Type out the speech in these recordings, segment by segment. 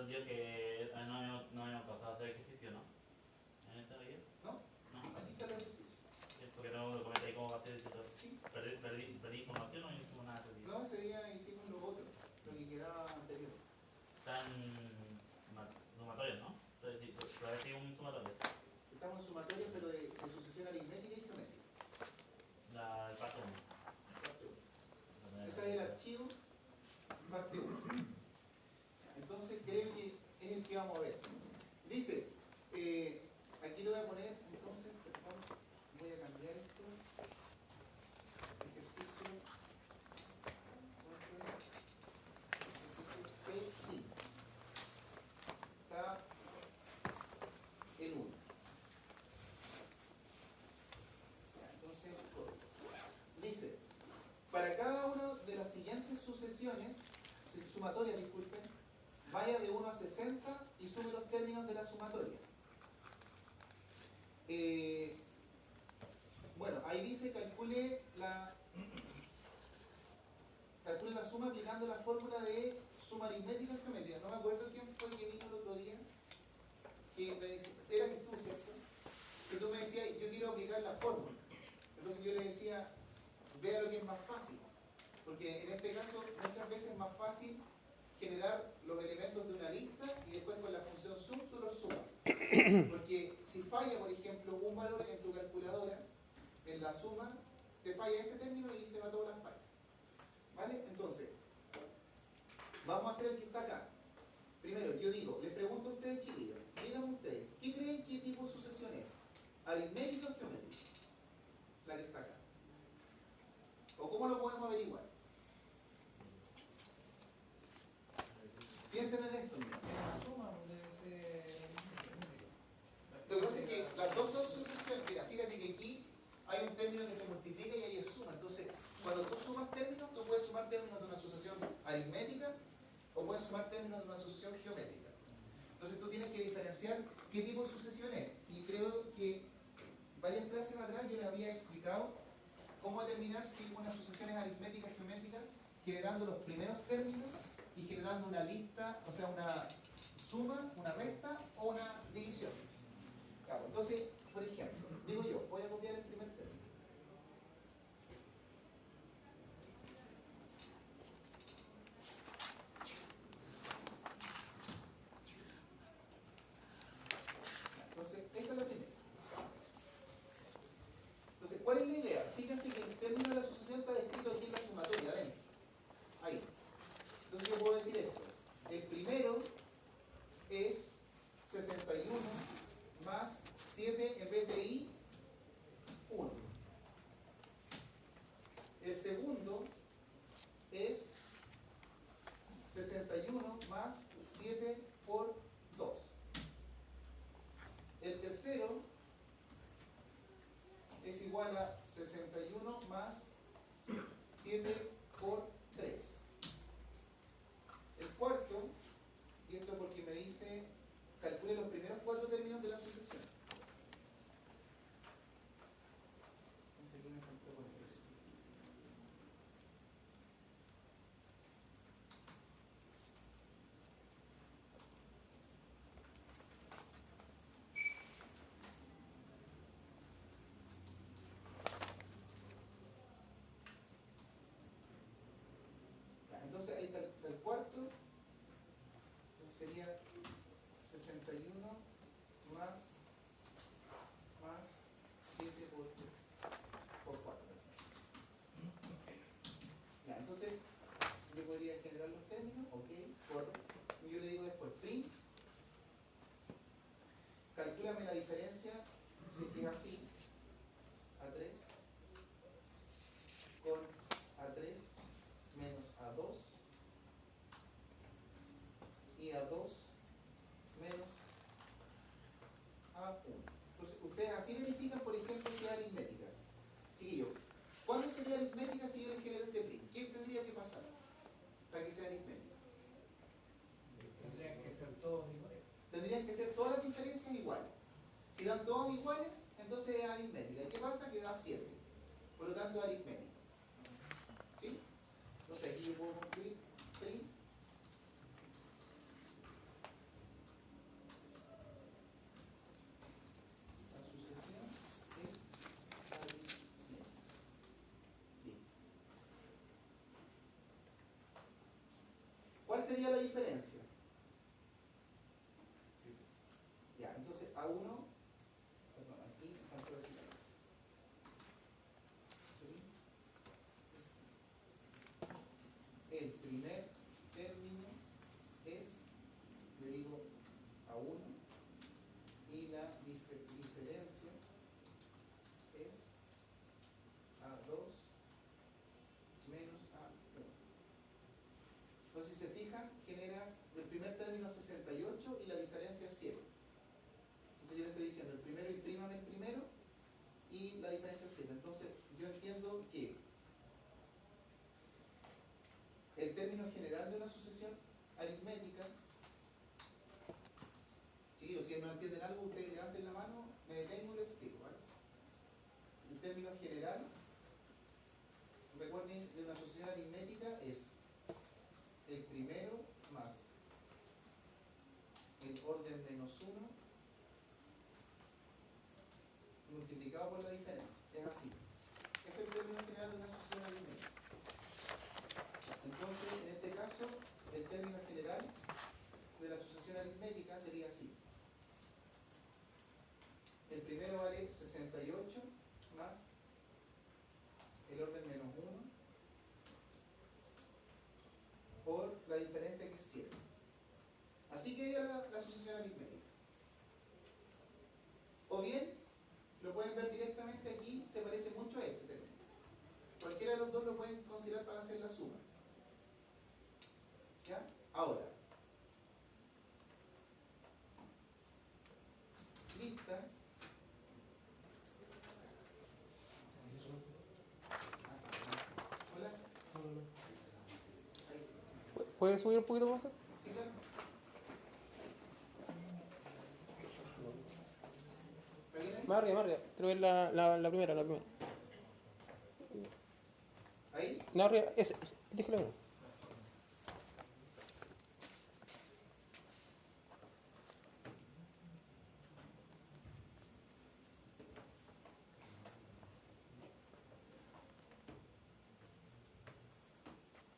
el día que no habíamos pasado a hacer ejercicio, ¿no? ¿En ese día? ¿No? No. Aquí está el ejercicio. Es porque no lo comenté cómo va a ser ese todo. Sí. ¿Perdí información o no hicimos nada ese día? No, ese día hicimos lo otro, lo que quedaba anterior. Están sumatorios, ¿no? Todavía sigue un sumatorio. Estamos en sumatoria, pero de sucesión aritmética y geométrica. El paso 1. Parte uno. Ese es el archivo, parte 1. Entonces creo que es el que vamos a ver. Dice, aquí lo voy a poner, entonces, perdón, voy a cambiar esto. Ejercicio. P5. Está el 1. Entonces, dice, para cada una de las siguientes sucesiones, sumatorias, disculpen, vaya de 1 a 60 y sume los términos de la sumatoria. Bueno, ahí dice calcule la suma aplicando la fórmula de suma aritmética y geométrica. No me acuerdo quién fue que vino el otro día, que me decía, eras tú, ¿cierto? Que tú me decías, yo quiero aplicar la fórmula. Entonces yo le decía, vea lo que es más fácil. Porque en este caso muchas veces es más fácil generar los elementos de una lista y después con la función sum tú los sumas. Porque si falla, por ejemplo, un valor en tu calculadora, en la suma, te falla ese término y se va todas las fallas. ¿Vale? Entonces, vamos a hacer el que está acá. Primero, yo digo, les pregunto a ustedes, chiquillos, díganme ustedes, ¿qué creen qué tipo de sucesión es? ¿Aritmética o geométrica? La que está acá. ¿O cómo lo podemos averiguar? Piensen en esto, mira. Lo que pasa es que las dos son sucesiones. Mira, fíjate que aquí hay un término que se multiplica y ahí es suma. Entonces, cuando tú sumas términos, tú puedes sumar términos de una sucesión aritmética o puedes sumar términos de una sucesión geométrica. Entonces tú tienes que diferenciar qué tipo de sucesión es. Y creo que varias clases atrás yo les había explicado cómo determinar si una sucesión es aritmética o geométrica, generando los primeros términos y generando una lista, o sea, una suma, una resta o una división. Claro, entonces, por ejemplo, digo yo, voy a copiar el primer término. Entonces, esa es la primera. Entonces, ¿cuál es la idea? Fíjense que el término de la asociación está descrito aquí en la sumatoria, adentro. Ahí. Entonces yo puedo decir esto. El primero es 61 más 7 en vez de i, 1. El segundo es 61 más 7 por 2. El tercero es igual a 61 más 7 por 3. El cuarto, y esto porque me dice, calcule los primeros 4 términos de la sucesión. No sé qué me faltó con eso. Entonces ahí está el cuarto. Entonces sería 61 más 7 por 3. Por 4. Ya, entonces yo podría generar los términos, ok, yo le digo después print, calcúlame la diferencia, si es que es así, A3 con A3 menos A2 y A2 menos A1. Entonces, ustedes así verifican, por ejemplo, si es aritmética. Chiquillo, ¿cuándo sería aritmética si yo le genero este print? ¿Qué tendría que pasar para que sea aritmética? Tendrían que ser todos iguales. Tendrían que ser todas las diferencias iguales. Si dan todas iguales, entonces es aritmética. ¿Y qué pasa? Que da 7. Por lo tanto, es aritmética. ¿Sí? Entonces aquí yo puedo concluir print ¿Cuál sería la diferencia? Ya, entonces A1, perdón, aquí me faltó decir algo. ¿Sí? El primer término es, le digo A1, y la diferencia es A2 menos A1. Entonces, si se fijan, genera el primer término 68 y la diferencia es 7. Entonces yo le estoy diciendo el primero, imprímame el primero y la diferencia es 7. Entonces yo entiendo que el término general de una sucesión aritmética, chiquillos, si no entienden algo, ustedes levanten la mano, me detengo y lo explico, ¿vale? El término general, recuerden, de una sucesión aritmética es el primero más el orden menos 1 multiplicado por la diferencia. Es así. Es el término general de una sucesión aritmética. Entonces, en este caso, el término general de la sucesión aritmética sería así. El primero vale 68 más el orden menos 1 por la diferencia que es 7. Así que era la sucesión aritmética. O bien, lo pueden ver directamente aquí, se parece mucho a ese término. Cualquiera de los dos lo pueden considerar para hacer la suma. ¿Ya? Ahora, lista. Hola. Ahí sí. ¿Puedes subir un poquito más? Sí, claro. ¿Está bien ahí? Más arriba. Quiero ver la primera. ¿Ahí? No, arriba, ese. Déjalo ahí.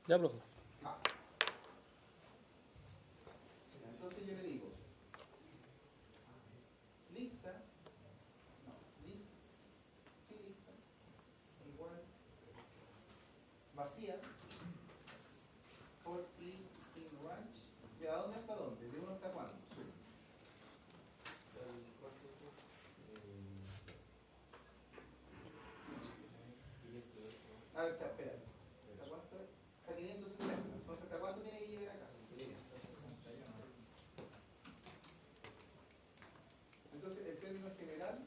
Ya, profe. Ah. Entonces yo le digo lista, no, list, sí, lista, igual, vacía, for i in range, ¿de a dónde hasta dónde? ¿De 1 hasta cuándo? Sube. Ah, espera, ¿hasta cuánto es? Hasta 560, entonces ¿hasta cuánto tiene que llegar acá? 561. Entonces el término general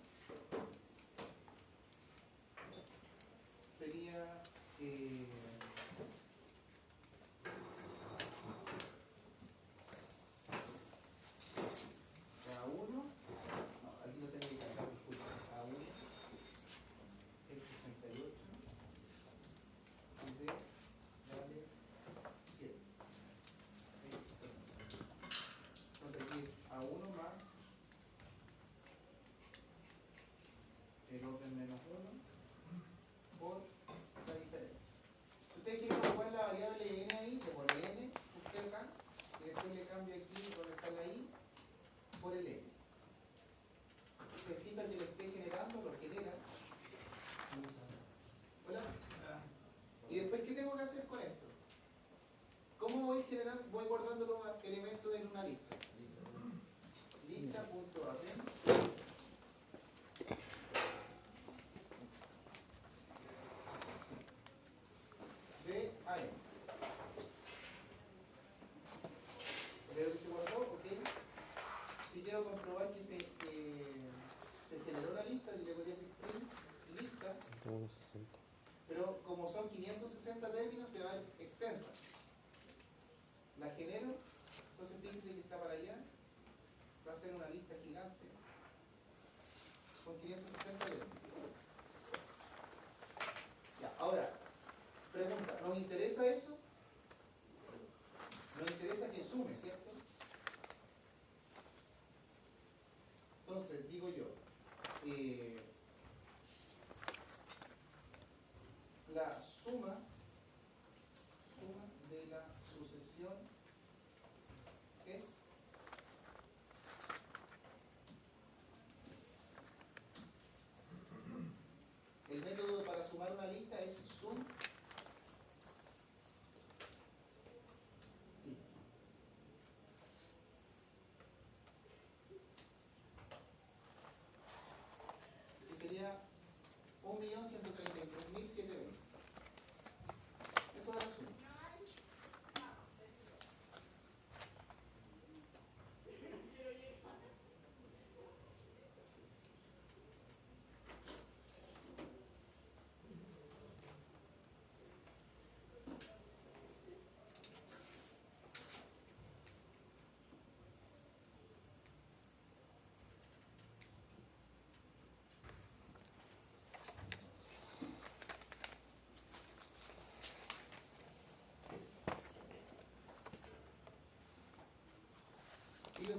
sería A1, no, aquí lo tengo que cambiar, disculpen, A1 es 68 y D vale 7. Entonces aquí es A1 más el orden menos 1 por la diferencia. Si ustedes quieren ocupar la variable n ahí, le pone n, usted acá, y después le cambia aquí donde está la i por el n. Se fija que lo esté generando, lo genera. ¿Hola? ¿Y después qué tengo que hacer con esto? ¿Cómo voy generando? Voy guardando los elementos en una lista. Lista.append de AM. Veo que se guardó, ok. Si quiero comprobar que se generó la lista, le podría decir print lista, pero como son 560 términos, se va a ver extensa. La genero, entonces fíjense que está para allá, va a ser una lista gigante con 560 términos. Ya, ahora, pregunta, ¿nos interesa eso? Nos interesa que sume, ¿cierto? Entonces, digo yo, la suma de la sucesión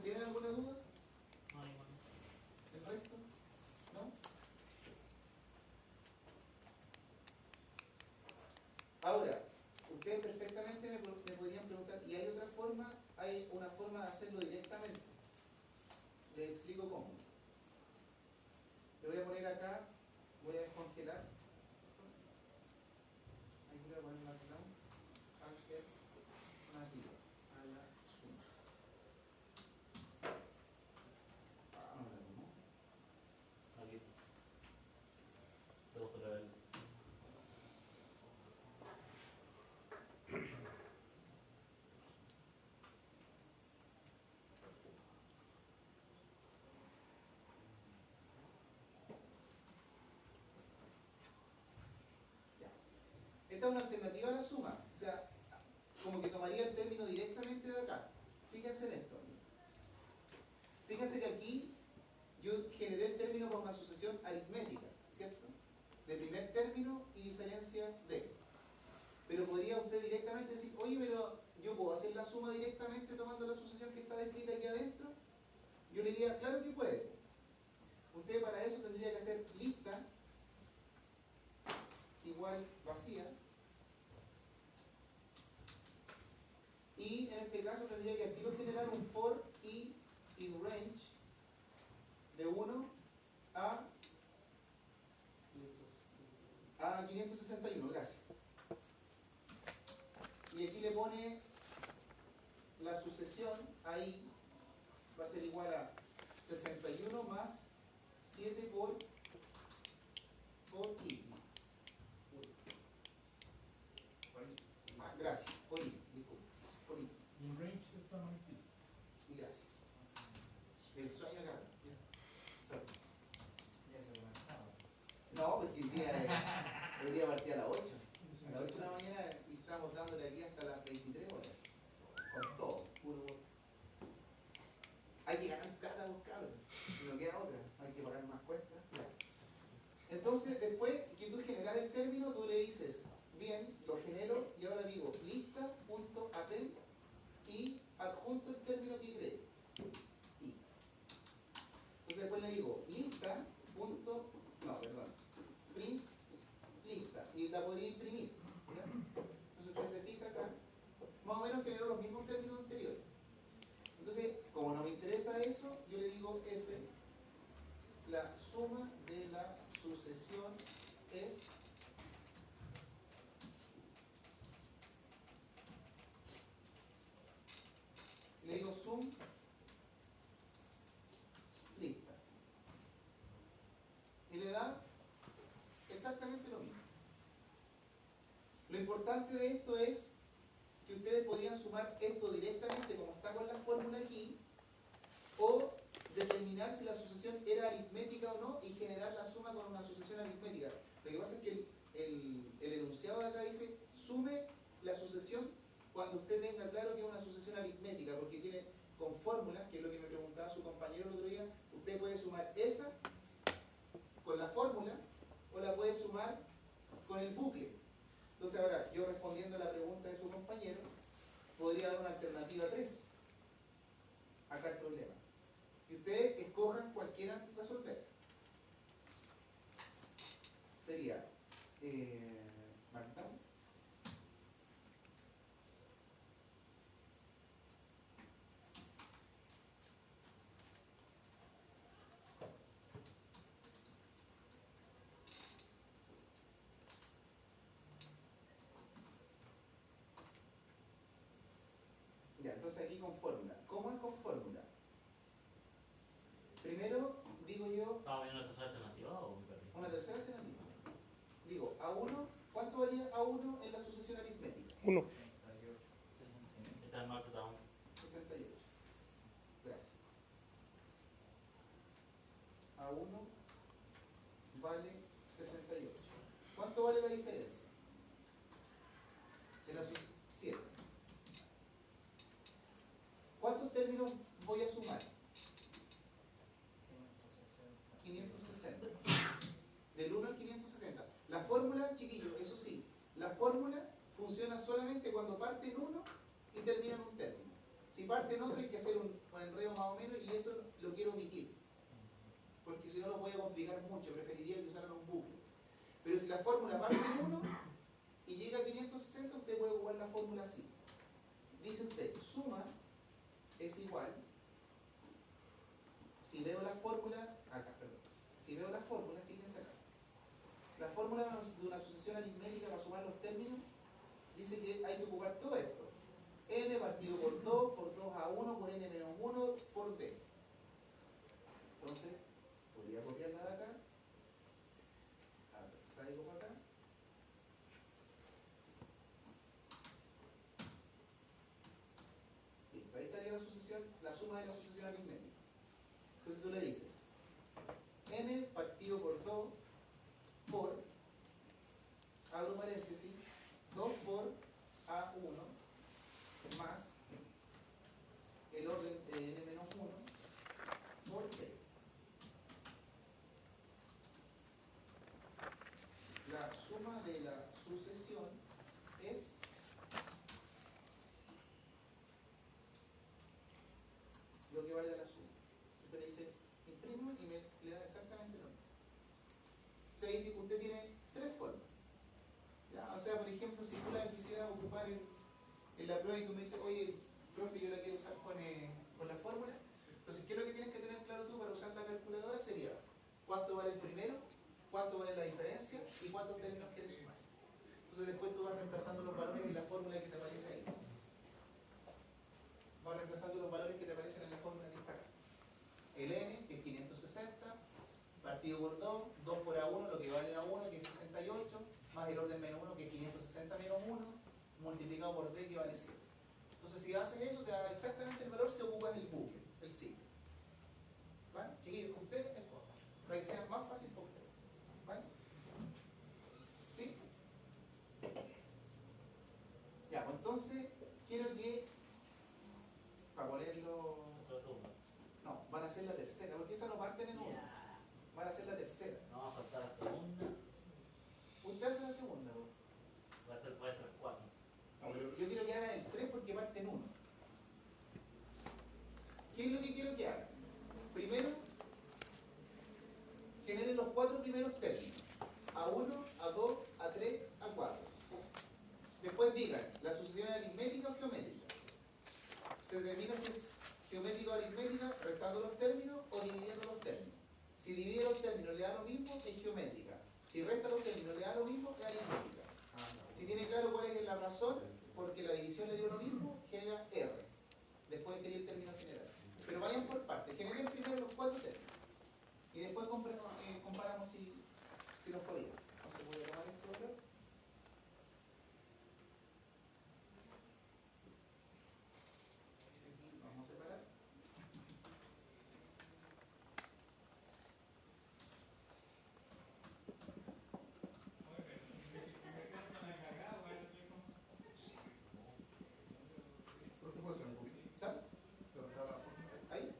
¿Ustedes tienen alguna duda? No, ninguna. ¿El resto? ¿No? Ahora, ustedes perfectamente me podrían preguntar, ¿y hay otra forma? Hay una forma de hacerlo directamente. Les explico cómo. Le voy a poner acá, voy a descongelar. Aquí le voy a poner background, alternativa a la suma. No me la tomó. Aquí. Te gusta ver. Esta es una alternativa a la suma, o sea, como que tomaría el término directamente de acá. Fíjense en esto. Fíjense que aquí yo generé el término por una sucesión aritmética, ¿cierto? De primer término y diferencia de. Pero podría usted directamente decir, oye, pero yo puedo hacer la suma directamente tomando la sucesión que está descrita aquí adentro. Yo le diría, claro que puede. Usted para eso tendría que hacer lista igual vacía. Y en este caso tendría que al tiro generar un for i in range de 1 a 561, gracias. Y aquí le pone la sucesión, ahí va a ser igual a 61 más 7 por i. Gracias, por i, disculpe, por i. Un range está mal escrito. Y gracias. El sueño acá. Ya se avanzaba. No, porque el día partía a las 8. A las 8 de la mañana y estamos dándole aquí hasta las 23 horas. Con todo, puro. Hay que ganar plata, vos cabros. No queda otra. Hay que pagar más cuentas. Entonces, después que tú generas el término, tú le dices, bien, lo genero y ahora digo lista.append y adjunto el término que creé. Y. Entonces después le digo lista. Print lista. Y la podría imprimir. ¿Ya? Entonces usted se fija acá. Más o menos generó los mismos términos anteriores. Entonces, como no me interesa eso, yo le digo f. La suma de la sucesión es le digo sum lista y le da exactamente lo mismo. Lo importante de esto es que ustedes podrían sumar esto directamente como está con la fórmula aquí, o determinar si la sucesión era aritmética o no y generar la suma con una sucesión aritmética. Lo que pasa es que el enunciado de acá dice sume la sucesión cuando usted tenga claro que es una sucesión aritmética, porque tiene con fórmulas, que es lo que me preguntaba su compañero el otro día, usted puede sumar esa con la fórmula o la puede sumar con el bucle. Entonces ahora, yo respondiendo a la pregunta de su compañero, podría dar una alternativa 3. Acá el problema. Y ustedes escojan cuál quieran resolver. Sería Markdown. Ya, entonces aquí con fórmula. ¿Cómo es con fórmula? Primero, digo yo, ¿Estaba viendo la tercera alternativa o me perdí? una tercera alternativa. Digo, A1, ¿cuánto valía A1 en la sucesión aritmética? 1. 68. Está en Markdown. 68. Gracias. A1 vale 68. ¿Cuánto vale la diferencia? Será 7. ¿Cuántos términos voy a sumar? 560. Del 1 al 560. La fórmula, chiquillos, eso sí, la fórmula funciona solamente cuando parte en 1 y termina en un término. Si Si parte en otro hay que hacer un enredo más o menos y eso lo quiero omitir. Porque si no lo voy a complicar mucho, preferiría que usaran un bucle. Pero si la fórmula parte en 1 y llega a 560, usted puede ocupar la fórmula así. Dice usted, suma es igual, si veo la fórmula, acá, perdón, si veo la fórmula, fíjense acá. La fórmula de una sucesión aritmética para sumar los términos dice que hay que ocupar todo esto. N partido por 2, por 2 a 1, por N menos 1, por D. Entonces, podría copiarla de acá. A ver, traigo para acá. Listo, ahí estaría la sucesión, la suma de la sucesión aritmética. Entonces tú le dices N partido por 2 por, abro paréntesis, 2 por A1 más el orden de N menos 1 por D. La suma de la sucesión es lo que vale la suma. Usted le dice, imprimo y le da exactamente lo mismo. O sea, ahí usted tiene tres formas. ¿Ya? O sea, por ejemplo, si tú la quisieras ocupar en la prueba y tú me dices, oye, profe, yo la quiero usar con la fórmula. Entonces, ¿qué es lo que tienes que tener claro tú para usar la calculadora? Sería cuánto vale el primero, cuánto vale la diferencia y cuántos términos quieres sumar. Entonces, después tú vas reemplazando los valores en la fórmula que te aparece ahí. Vas reemplazando los valores que te aparecen en la fórmula que está acá. El n, que es 560, partido por 2, 2 por A1, lo que vale A1, que es 68, más el orden menos 1, que es 560 menos 1, multiplicado por D, que vale 7. Entonces, si haces eso, te da exactamente el valor si ocupas el bucle, el ciclo. ¿Vale? Chiquillos, usted escoja, para que sea más fácil para usted. ¿Vale? ¿Sí? Ya, pues entonces, quiero que, para ponerlo... No, van a ser la tercera, porque esa no parten en uno. Van a ser la tercera. No va a faltar la segunda. Usted hace la segunda, ¿no? Puede ser 4. No, pero yo quiero que hagan el 3 porque parte en 1. ¿Qué es lo que quiero que hagan? Primero, generen los 4 primeros términos. A1, A2, A3, A4. Después digan, ¿la sucesión es aritmética o geométrica? Se determina si es geométrica o aritmética restando los términos o dividiendo los términos. Si divide los términos le da lo mismo, es geométrica. Si resta los términos le da lo mismo, es aritmética. Si tiene claro cuál es la razón, porque la división le dio lo mismo, genera R. Después quería el término general. Pero vayan por partes. Generen primero los 4 términos. Y después comparamos si nos fue bien. Entonces voy a tomar esto otro. Aquí vamos a separar. ¿Sale? ¿Ahí?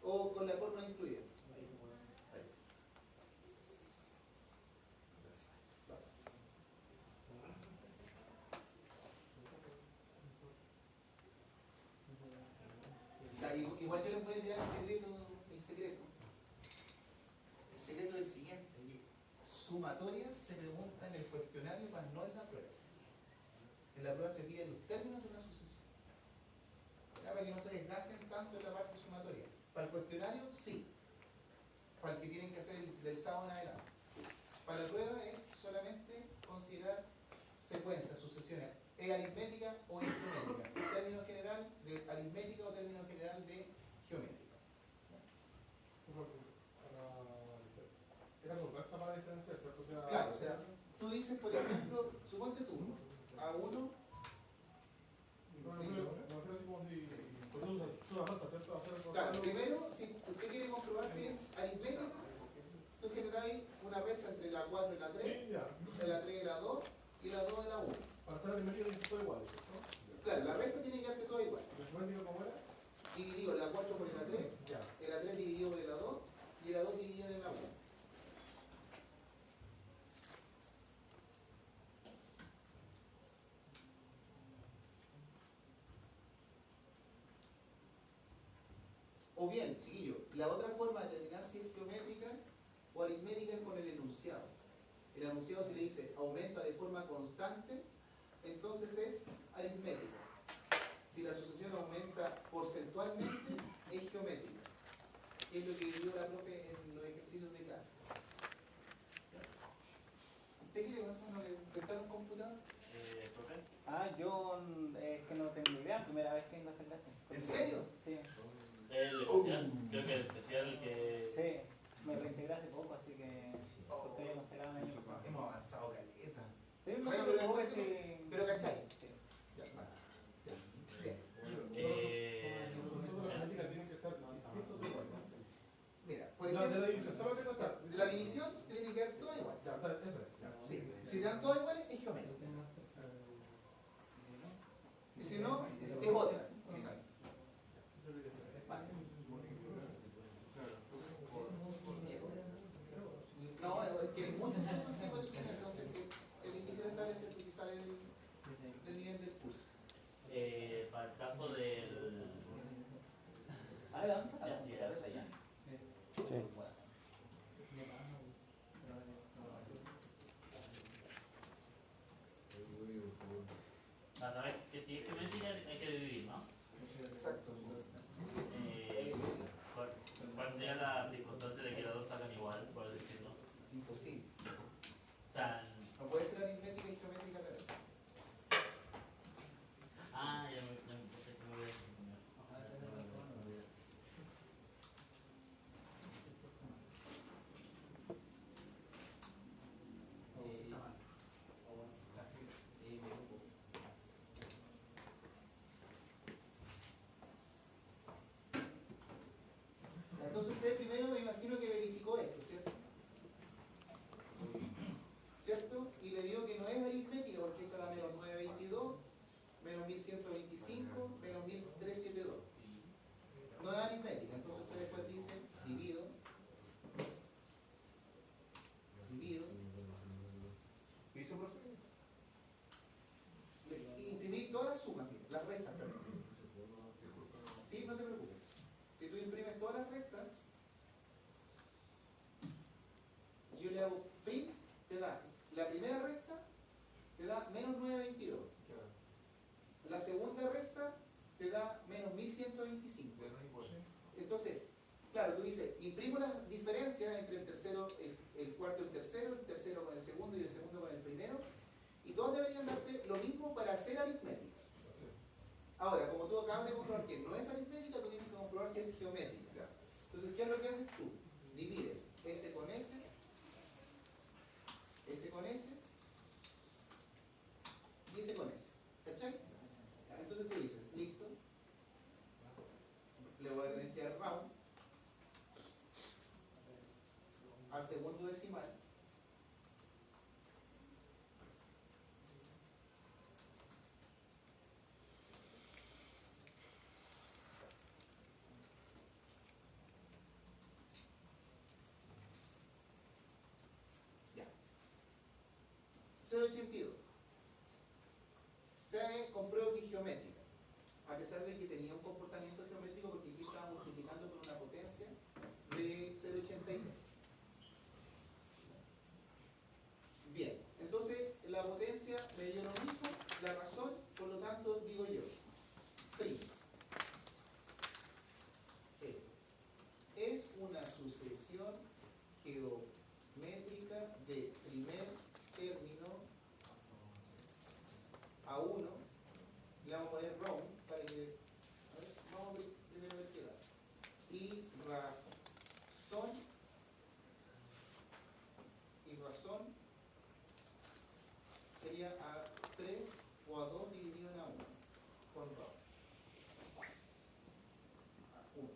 ¿O con la fórmula incluida? Ahí. Ahí. Vale. Ya, igual yo les voy a tirar el secreto. El secreto es el siguiente. Sumatorias se pregunta en el cuestionario, más no en la prueba. En la prueba se piden los términos de una sucesión. Ya, para que no se desgasten tanto en la parte sumatoria. Para el cuestionario, sí. Para el que tienen que hacer del sábado en adelante. Para la prueba es solamente considerar secuencias, sucesiones. ¿Es aritmética o es geométrica? Término general de aritmética o término general de geométrica. Era correcta para diferenciar, ¿cierto? Claro, o sea, tú dices, por ejemplo, suponte tú, A1. No me refiero así como si tú la falta, ¿cierto? Claro, primero, si usted quiere comprobar si es aritmética, tú generáis una resta entre la 4 y la 3, Sí, ya. de la 3 y la 2, y la 2 y la 1. Para hacer aritmética tiene que ser todo igual, ¿cierto? Claro, la resta tiene que darte toda igual. ¿La aritmética cómo era? Dividido la 4 por la 3, Ya. la 3 dividido por la 2, y la 2 dividido en la 1. O bien, chiquillo, la otra forma de determinar si es geométrica o aritmética es con el enunciado. El enunciado, si le dice aumenta de forma constante, entonces es aritmética. Si la sucesión aumenta porcentualmente, es geométrica. Es lo que vio la profe en los ejercicios de clase. ¿Usted qué le pasó? ¿No le prestaron computador? ¿Profe? Yo es que no tengo idea, primera vez que vengo a esta clase. ¿En serio? Sí, El especial, creo que el especial que... sí, me reintegré hace poco, así que porque ya congelado el año pasado. Hemos avanzado caleta. Sí, no Bueno, te pero preocupes después- si... pero ¿cachai? Sí. Ya, vale. Ya, bien. Los conceptos de la geométrica tienen que ser distintos o iguales. Mira, por De la ejemplo, división, solamente no está. de la división te tiene que dar toda igual. Ya, eso es. Ya. Sí, si te dan todas iguales, es geométrica. Y si no, es otra. Exacto. Vale. No, es que hay muchos otros tipos de sucesiones, entonces es difícil establecer porque sale del nivel del curso. Para el caso del... Ah, ¿de dónde está? Ya, sí, ya. Sí. Para saber que si es geométrica hay que dividir, ¿no? Exacto. ¿Cuál sería la circunstancia de que las dos salgan igual, por decirlo? Imposible. O sea, No puede ser aritmética y geométrica a la vez. ya me voy a confundir. Entonces usted primero me imagino que verificó esto, ¿cierto? ¿Cierto? Y le digo que no es aritmética porque esto da menos 922, menos 1125, menos 1372. No es aritmética, entonces usted después dice divido. ¿Qué hizo, profe? Imprimí todas las sumas, las restas, perdón. Sí, no te preocupes. Si tú imprimes todas las restas, yo le hago print, te da la primera resta, te da menos 922. La segunda resta te da menos 1125. Entonces, claro, tú dices, imprimo las diferencias entre el tercero, el cuarto y el tercero con el segundo y el segundo con el primero, y todos deberían darte lo mismo para hacer aritmética. Ahora, como tú acabas de comprobar que no es aritmética, tú tienes que comprobar si es geométrica. Entonces, ¿qué es lo que haces tú? Divides S con S, S con S y S con S. ¿Cachai? Entonces tú dices, listo, le voy a tener que dar round al segundo decimal. Ya. 0,82. O sea, compruebo que es geométrica, a pesar de que tenía un comportamiento geométrico porque aquí estaba multiplicando por una potencia de 0,82. Bien, entonces la potencia me dio lo mismo, la razón, por lo tanto digo yo, prima. Es una sucesión geométrica de primer término a 1, le vamos a poner round para que, a ver, vamos a ver primero ver qué da. Y razón sería a 3 o a 2 dividido en a 1 con round. A 1.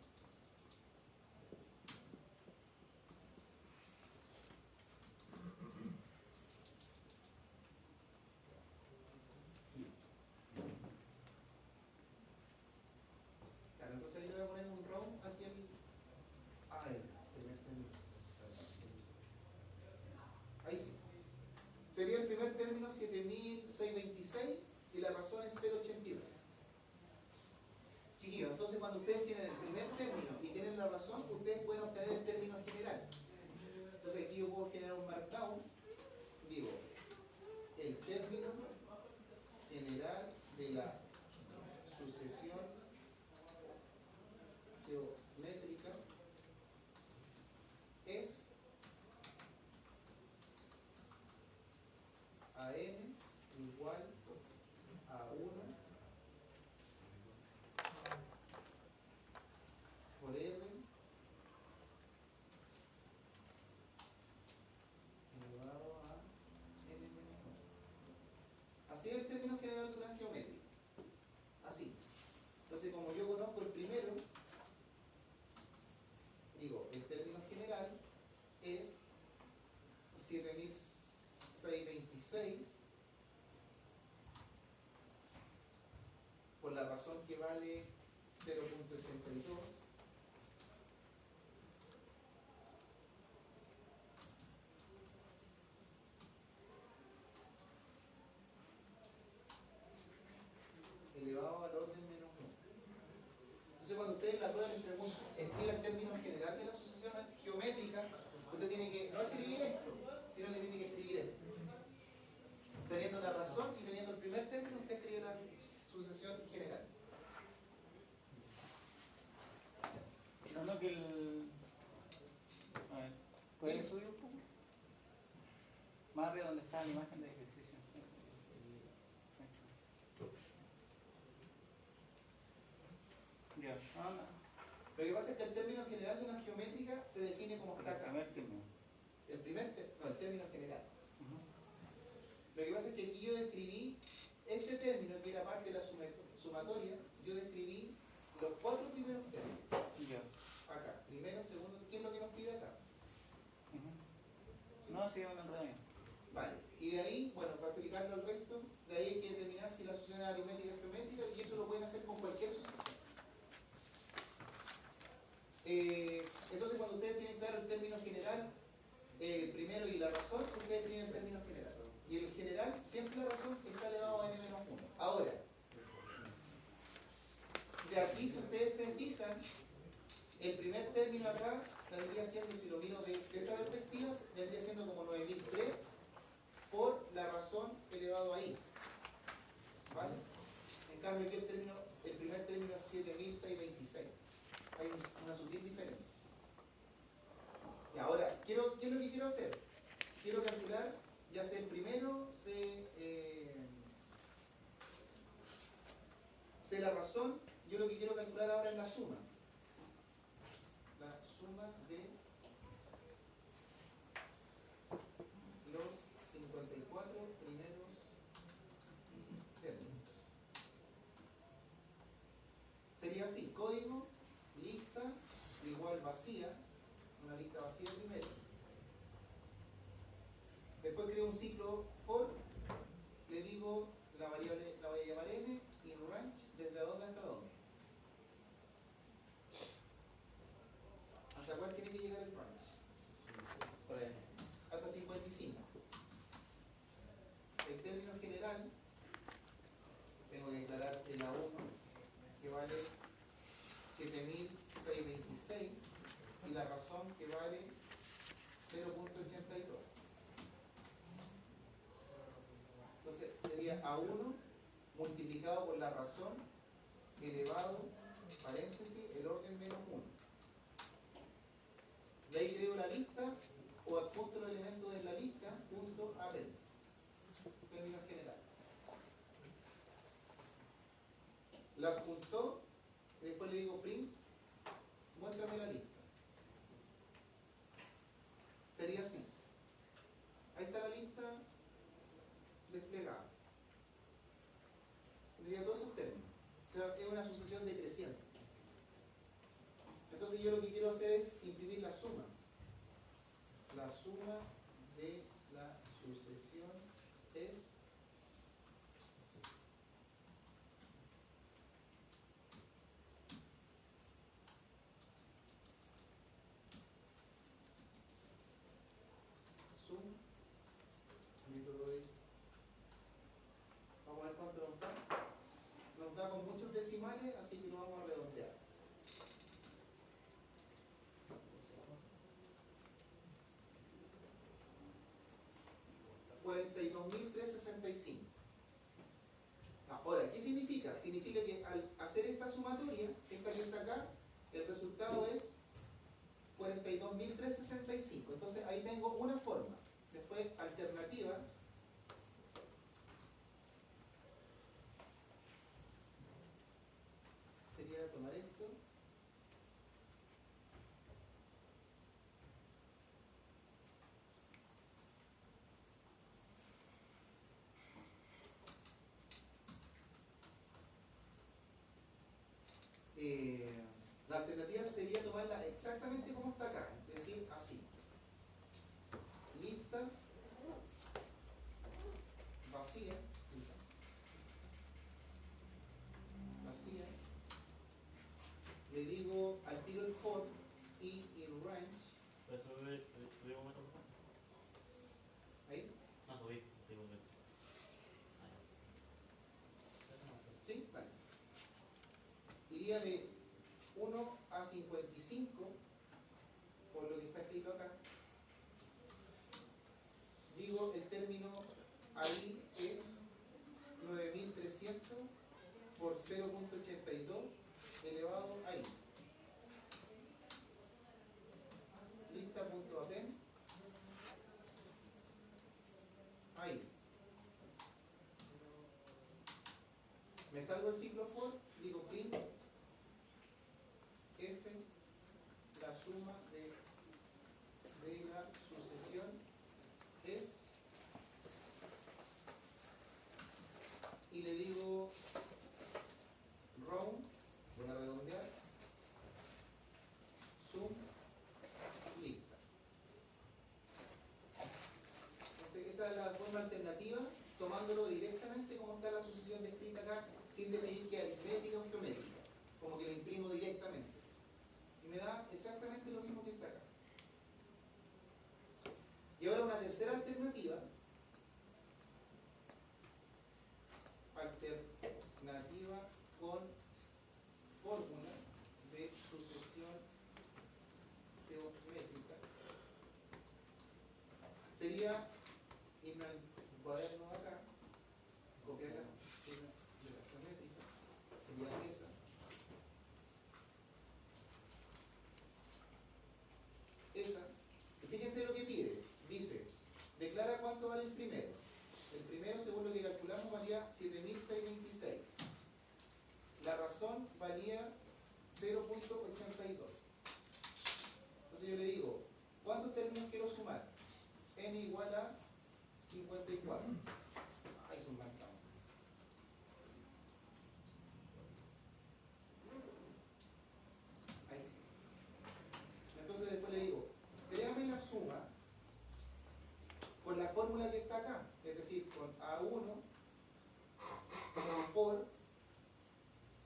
razón, ustedes pueden obtener el término general. Entonces aquí yo puedo generar un markdown, digo, el término general de la sucesión geométrica es a n igual a 1 por r elevado a n menos 1. Así es el término general de una geométrica. Así. Entonces, como yo conozco el primero, digo, el término general es 7626 por la razón que vale 0.82 elevado al orden menos 1. Entonces, cuando ustedes en la prueba les preguntan, escriba el término general de la sucesión geométrica, usted tiene que no escribir esto, sino que tiene que escribir esto. Teniendo la razón y teniendo el primer término, usted escribe la sucesión general. No, que el... A ver, ¿puedes subir un poco? Más arriba donde está la imagen de ejercicio. Ya, no. Lo que pasa es que el término general de una geométrica se define como está acá. El término general. Lo que pasa es que aquí yo describí este término que era parte de la sumatoria, yo describí los 4 primeros términos. Ya. Acá, primero, segundo, ¿qué es lo que nos pide acá? ¿Sí? No, sí, me enredo bien. Vale, y de ahí, bueno, para explicarlo al resto, de ahí hay que determinar si la sucesión es aritmética o geométrica, y eso lo pueden hacer con cualquier sucesión. Entonces, cuando ustedes tienen claro el término general, el primero y la razón, ustedes tienen el término general. Y el general, siempre la razón está elevado a n-1. Ahora, de aquí, si ustedes se fijan, el primer término acá vendría siendo, si lo miro de esta perspectiva, vendría siendo como 9003 por la razón elevado ahí. ¿Vale? En cambio, aquí el primer término es 7626. Hay una sutil diferencia. Y ahora, ¿qué es lo que quiero hacer? Quiero calcular, ya sea el primero, sé la razón, yo lo que quiero calcular ahora es la suma. La suma de los 54 primeros términos. Sería así, código, lista, igual vacía, una lista vacía primero. Después creo un ciclo for, le digo la variable, la voy a llamar n, y range, desde dónde hasta dónde. ¿Hasta cuál tiene que llegar el range? Hasta 55. El término general, tengo que declarar el A1, que vale 7626, y la razón que vale 0.82. Entonces sería A1 multiplicado por la razón elevado, paréntesis, el orden menos 1. De ahí creo la lista o adjunto los elementos de la lista punto append. Término general. La adjuntó y después le digo print, muéstrame la lista. Sería así. Ahí está la lista desplegada. Tendría todos esos términos. O sea, es una sucesión decreciente. Entonces yo lo que quiero hacer es imprimir la suma. La suma de la sucesión es sum. Vamos a ver cuánto nos da. Nos da con muchos decimales, así que lo vamos a redondear. hacer esta sumatoria, esta que está acá, el resultado es 42.365. Entonces ahí tengo una forma. Después, alternativa. Sería tomar esto. La alternativa sería tomarla exactamente como está acá, es decir, así. Lista vacía, vacía. Le digo al tiro el for y el range. ¿Puedes subir un momento? Ahí, No, subí. Digo que. ¿sí? Vale. Iría de 1 a 55, por lo que está escrito acá. Digo, el término ahí es 9.300 por 0.82 elevado a i. Lista.append ahí. Me salgo el ciclo for, digo print f, la suma de la sucesión es, y le digo round, voy a redondear, sum, lista. Entonces esta es la forma alternativa, tomándolo directamente como está la sucesión descrita acá, sin definir que aritmética o geométrica, como que la imprimo directamente. Y me da exactamente lo mismo que está acá. Y ahora una tercera alternativa. Alternativa con fórmula de sucesión geométrica. Sería irme al cuaderno de acá, copiar la fórmula de la geométrica, sería esa. Esa, y fíjense lo que pide, dice, declara cuánto vale el primero. El primero, según lo que calculamos, valía 7.626. La razón valía 0.82. Entonces yo le digo, ¿cuántos términos quiero sumar? N igual a 54. Ahí son marcados. Ahí sí. Entonces después le digo, créame la suma con la fórmula que está acá, es decir, con A1 por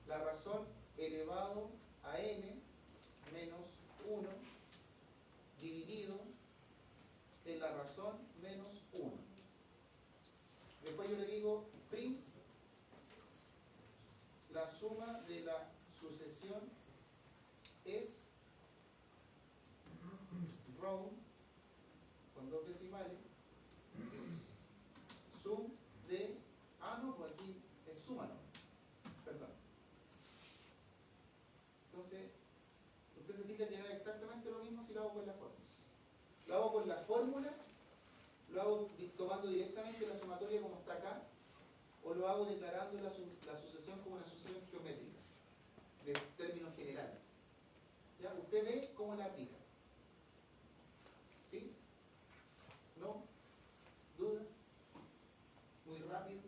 la razón elevado a n menos 1 dividido en la razón menos 1. Después yo le digo print la suma de la sucesión es round con dos decimales sum de, no, pues aquí es suma, no, perdón. Entonces, usted se fija que da exactamente lo mismo si lo hago con la fórmula. Lo hago con la fórmula, lo hago tomando directamente la sumatoria como está acá, o lo hago declarando la sucesión como una sucesión geométrica, de términos generales. ¿Ya? Usted ve cómo la aplica. ¿Sí? ¿No? ¿Dudas? ¿Muy rápido?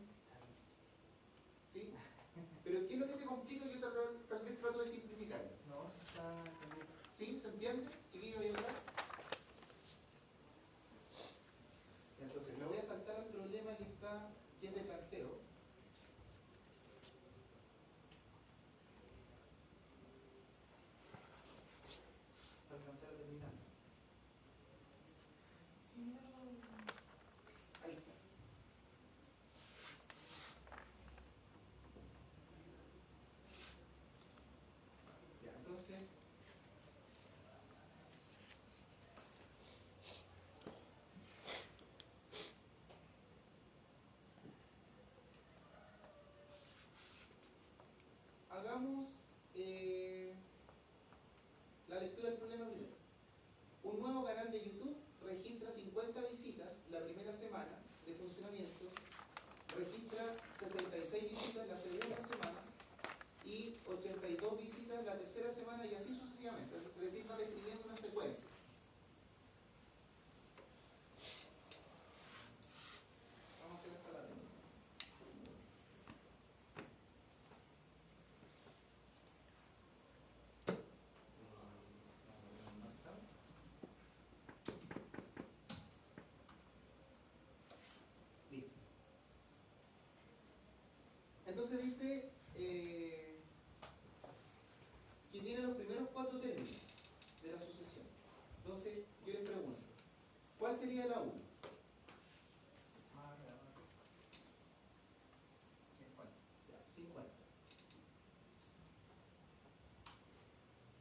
¿Sí? Pero ¿qué es lo que te complica? Yo tal vez trato de simplificarlo. No, se está. ¿Sí? ¿Se entiende? Chiquillo, ahí atrás. Entonces, me voy a saltar al problema que es de planteo. Alcanzar hagamos la lectura del problema primero. Un nuevo canal de YouTube registra 50 visitas la primera semana de funcionamiento, registra 66 visitas la segunda semana y 82 visitas la tercera semana y así sucesivamente. Es decir, está describiendo una secuencia. Vamos a hacer esta la primera. Listo. Entonces dice que tiene los primeros 4 términos de la sucesión. Entonces, yo les pregunto, ¿cuál sería la 1? Ya, 50.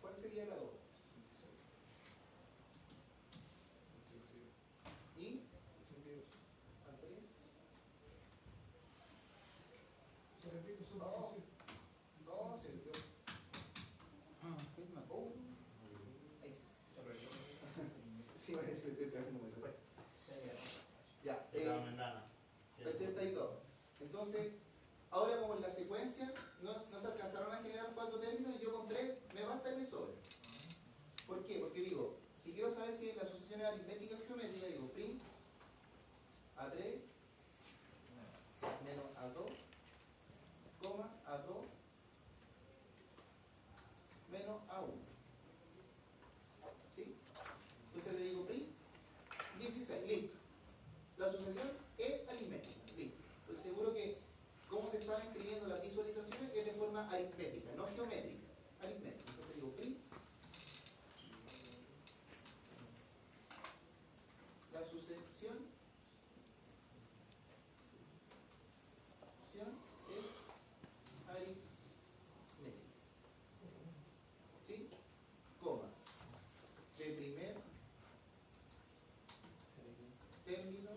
¿Cuál sería la 2? ¿Y? ¿Al 3? Se repite su No. sucesión. 2, el 2. Firma. Oh. Ahí sí. Sí, parece que estoy pegando muy fuerte. Ya, Esa ventana. 82. Entonces, ahora como en la secuencia no se alcanzaron a generar 4 términos y yo con 3 me basta y me sobra. ¿Por qué? Porque digo, si quiero saber si la sucesión es aritmética o geométrica, digo print A3 menos A2, coma A2 menos A1. ¿Sí? Entonces le digo print 16, listo. La sucesión es aritmética, listo. Estoy seguro que cómo se están escribiendo las visualizaciones es de forma aritmética, no geométrica, aritmética. Entonces digo print la sucesión es aritmética. ¿Sí? Coma. De primer término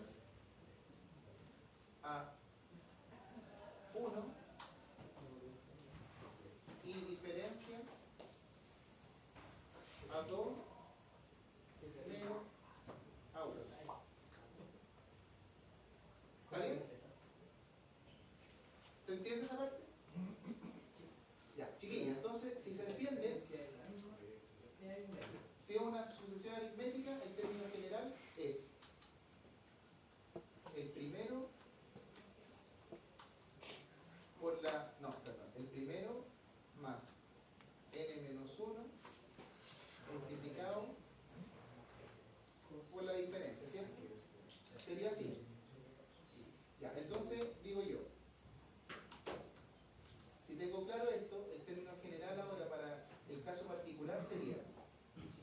a 1 y diferencia a 2 menos a 1. ¿Está bien? ¿Se entiende esa parte? Ya, chiquillos, entonces, si se entiende, si es una sucesión aritmética, el término general es el primero por la, no, perdón, el primero más n menos 1 multiplicado por la diferencia, ¿cierto? Sería así. Ya, entonces digo yo, si tengo claro esto, el término general ahora para el caso particular sería,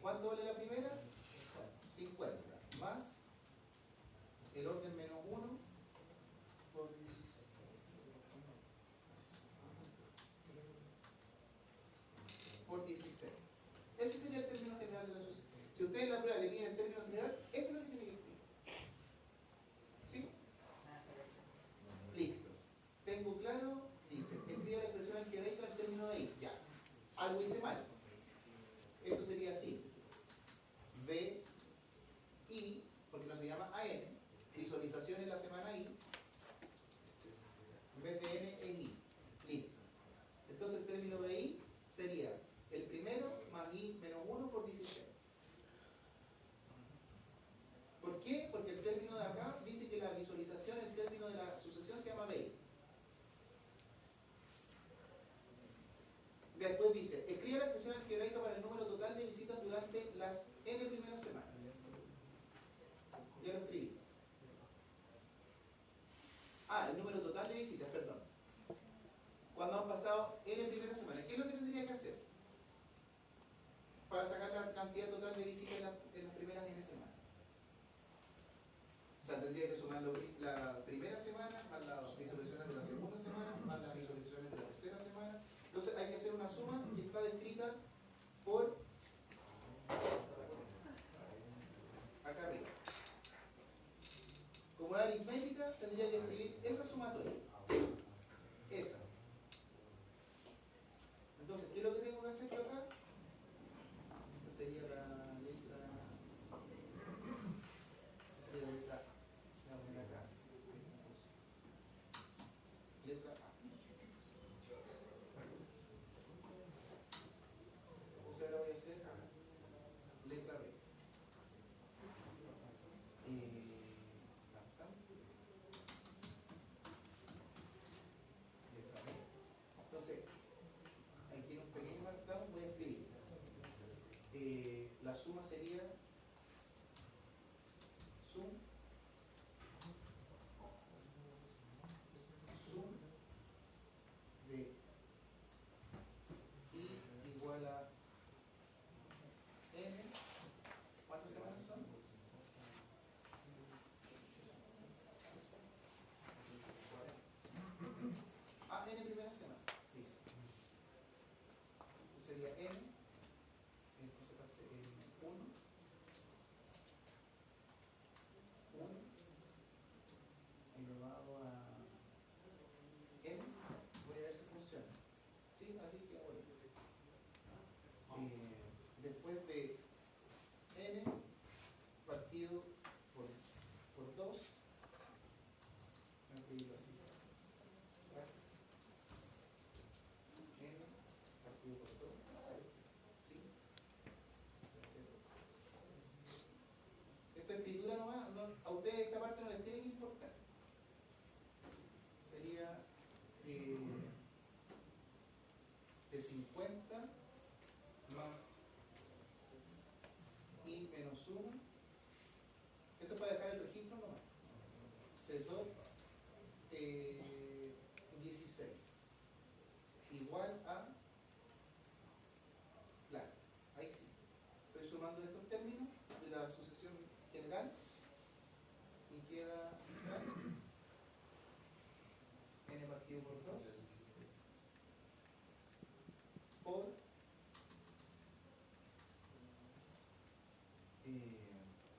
¿cuánto vale la primera? 50, más el orden menos 1 por 16. Por 16. Ese sería el término general de la sucesión. Si ustedes en la prueba le piden el término general, eso es lo que tiene que escribir. ¿Sí? Listo. Tengo claro, dice, escribe la expresión algebraica al término de ahí. Ya. Algo hice mal. Esto sería así. V, I, porque no se llama AN, visualización en la semana I, en vez de N es I. Listo. Entonces el término de I sería el primero más I menos 1 por 16. ¿Por qué? Porque el término de acá dice que la visualización, el término de la sucesión se llama BI. Después dice, escribe la expresión algebraica para el número total de visitas durante las N primeras semanas. Ya lo escribí. Ah, el número total de visitas, perdón. Cuando han pasado N primeras semanas, ¿qué es lo que tendría que hacer? Para sacar la cantidad total de visitas en las primeras N semanas. O sea, tendría que sumar la primera semana, más las visualizaciones de la segunda semana, más las visualizaciones de la tercera semana. Entonces hay que hacer una suma que está descrita por acá arriba. Como es aritmética, tendría que escribir esa sumatoria. Esa. la suma sería sum de I igual a N. ¿Cuántas semanas son? N primera semana, dice. Entonces sería N, entonces parte en 1, elevado a N. Voy a ver si funciona. Sí, así que ahora. Después de N partido por 2, voy a escribirlo así. N partido por 2, ¿sí? Esto es escritura nomás, no, a ustedes esta parte no les tiene que importar. Sería de 50 más I menos 1. Esto es para dejar el registro nomás. C2 16 igual a claro, ahí sí. Estoy sumando estos términos de la sucesión general y queda N partido por 2 por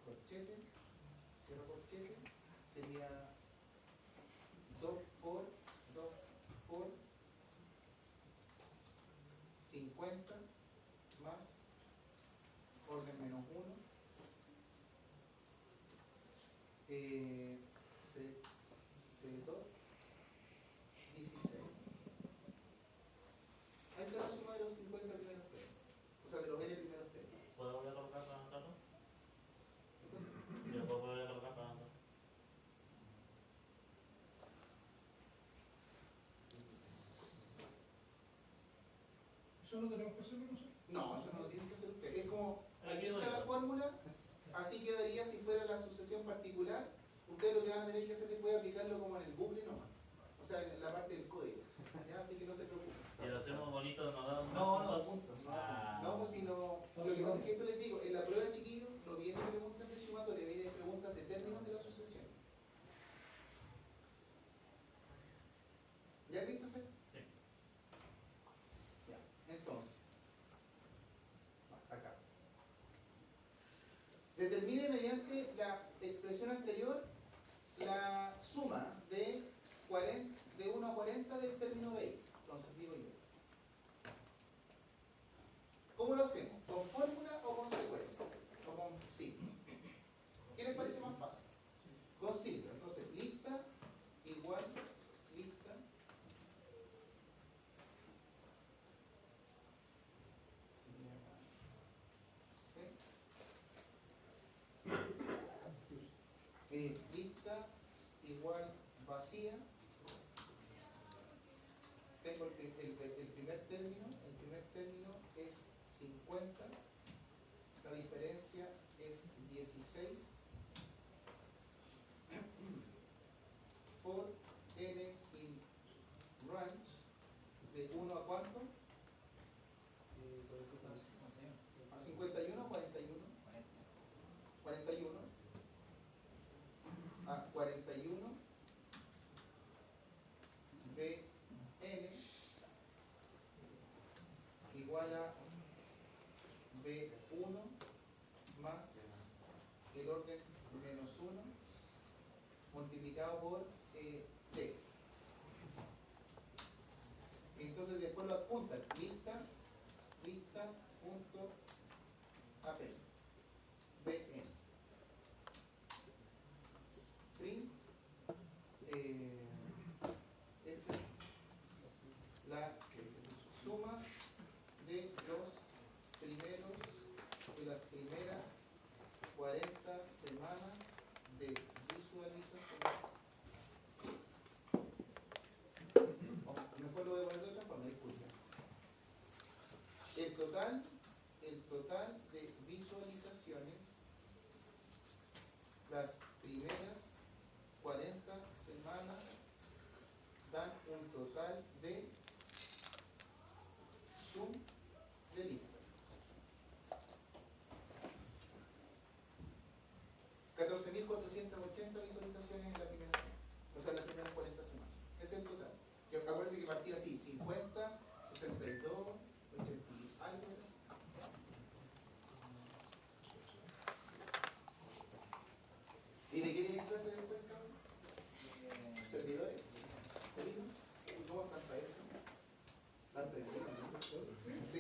corchete, cierro corchete, sería 2 por 50 más orden menos 1 C2 16. Ahí está la suma de los 50 primeros términos, o sea de los N primeros términos. ¿Puedo volver a colocar para anotarlo? Entonces, Yo puedo volver a colocar para anotarlo. ¿Eso no tenemos que hacerlo nosotros? no, eso no lo tienen que hacer ustedes. Es como, aquí Aquí está doy la yo. fórmula, así quedaría si fuera la sucesión particular. Ustedes lo que van a tener que hacer después es aplicarlo como en el bucle nomás. O sea, en la parte del código. ¿Ya? Así que no se preocupen. Si lo hacemos bonito, nos da un No, puntos. Ah. No, pues si no. Lo que pasa es que esto les digo, en la prueba, chiquillos, no vienen preguntas de sumatoria, vienen preguntas de términos de la sucesión. ¿Ya, Christopher? Sí. Ya, entonces. Acá. Determine mediante la expresión anterior la suma de 1 a 40 del término BI. Entonces digo yo. ¿Cómo lo hacemos? ¿Con fórmula o con secuencia? ¿O con signo? ¿Qué les parece más fácil? Con signo. Entonces, lista igual lista. Lista igual vacía. Tengo el primer término. El primer término es 50. La diferencia es 16. For N in range. ¿De 1 a cuánto? ¿A 51 o 41? 41. A 41 de N igual a B1 más el orden menos 1 multiplicado por D. Entonces después lo adjuntan, lista punto AP BN print F la suma de los primeros de las primeras 40 semanas de visualizaciones. Mejor lo voy a poner de otra forma, disculpen. las primeras 40 semanas dan un total de sum de lista. 14.480 visualizaciones en la primera semana, o sea, en las primeras 40 semanas. Ese es el total. Que acuérdense que partía así, 50, 62, 80 y algo de eso. ¿Y de qué tienen clase después, cabrón? ¿Servidores? ¿De Linux? ¿Y cómo están para eso? ¿Están prendidos? ¿No? ¿Sí?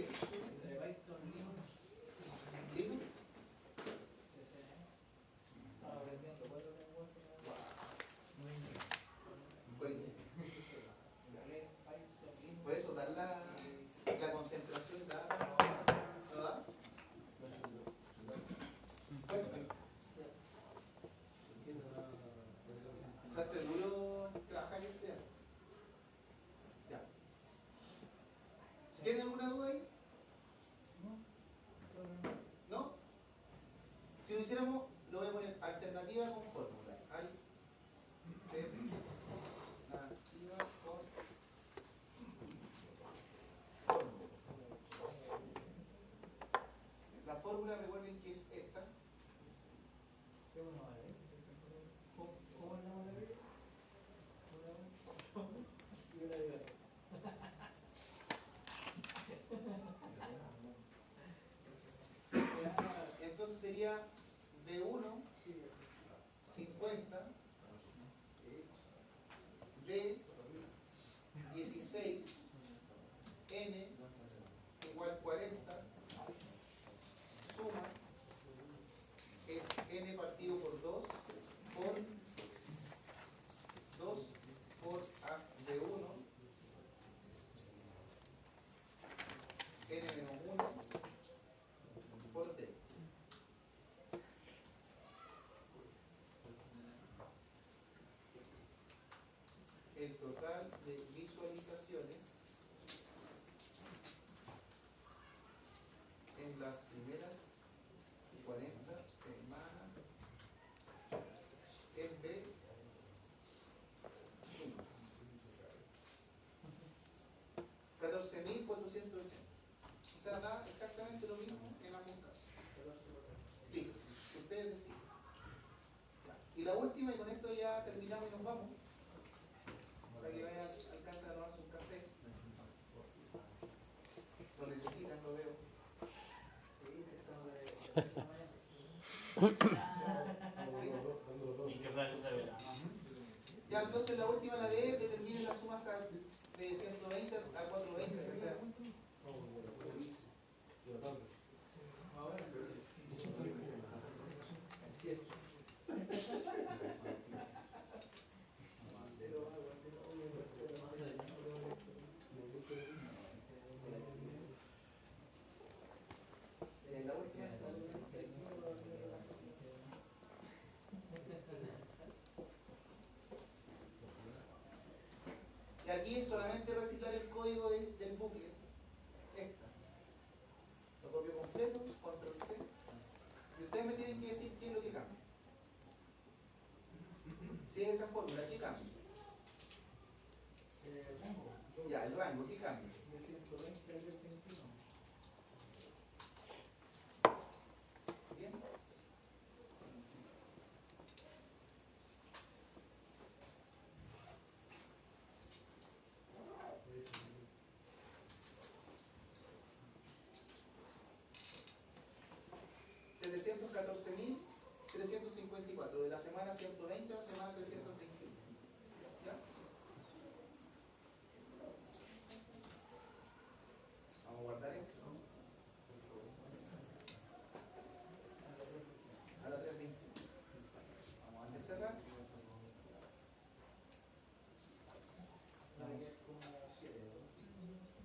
Entre Python, ¿Linux? CCNA. Estaba aprendiendo 4 lenguajes. Por eso, dar la concentración da. ¿No da? Cuéntame. ¿Se hace duro trabajar y estudiar? Ya. ¿Tienen alguna duda ahí? ¿No? Si lo hiciéramos, lo voy a poner alternativa con fórmula. Alternativa con fórmula. La fórmula, recuerden que es esta. ¿Cómo es la maravilla? Entonces sería B1 50 D 16 N igual 40 suma es N partido por 2 por 2 por A de 1 N menos 1 por D. El total de visualizaciones en las primeras 40 semanas en B suma 14.480. O sea, da exactamente lo mismo en ambos casos. Listo, ustedes deciden. Y la última, y con esto ya terminamos y nos vamos. Para que vayan, alcancen a tomarse un café. Lo necesitan, lo veo. Sí, se está ¿Y qué plan de verano? Ya, entonces la última, la D, determine la suma hasta de 120 a 420, o sea. La última, entonces. Y aquí es solamente reciclar el código del bucle. Esta. Lo copio completo, control C. Y ustedes me tienen que decir qué es lo que cambia. Si es esa fórmula, ¿qué cambia? Ya, el rango, ¿qué cambia? de 120 al 21. ¿Bien? $714.354, de la semana 120 a la semana 321. ¿Ya? Vamos a guardar esto. A la 321. Vamos a cerrar.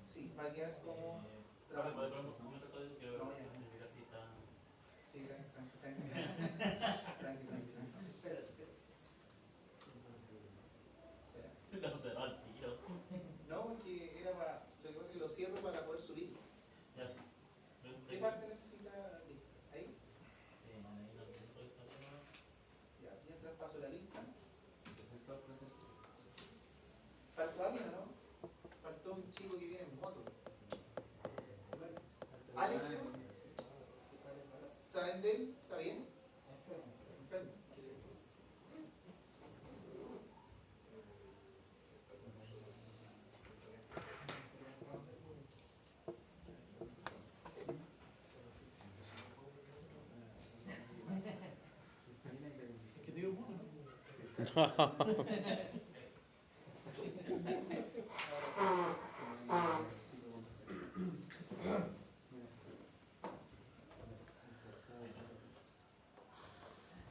Sí, va a quedar como Ahora, trabajo. ¿podemos otro código? Quiero No, ya. verificar si está... Sí, tranqui. Espérate. Espera. No cerró al tiro. No, porque era para. Lo que pasa es que lo cierro para poder subir. Ya sí. ¿Qué parte necesita? Ahí. Sí, no, ahí no tengo esta cosa. Ya. de él, ¿está bien? Enfermo. Que te digo, bueno,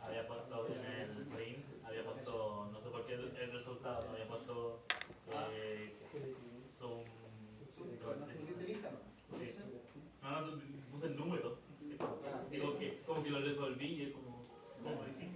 Había puesto en el print, había puesto, no sé por qué el resultado, no había puesto Zoom. ¿Pusiste lista, no? Sí. No, no, puse el número. Digo que como que lo resolví y es como, ¿cómo decir?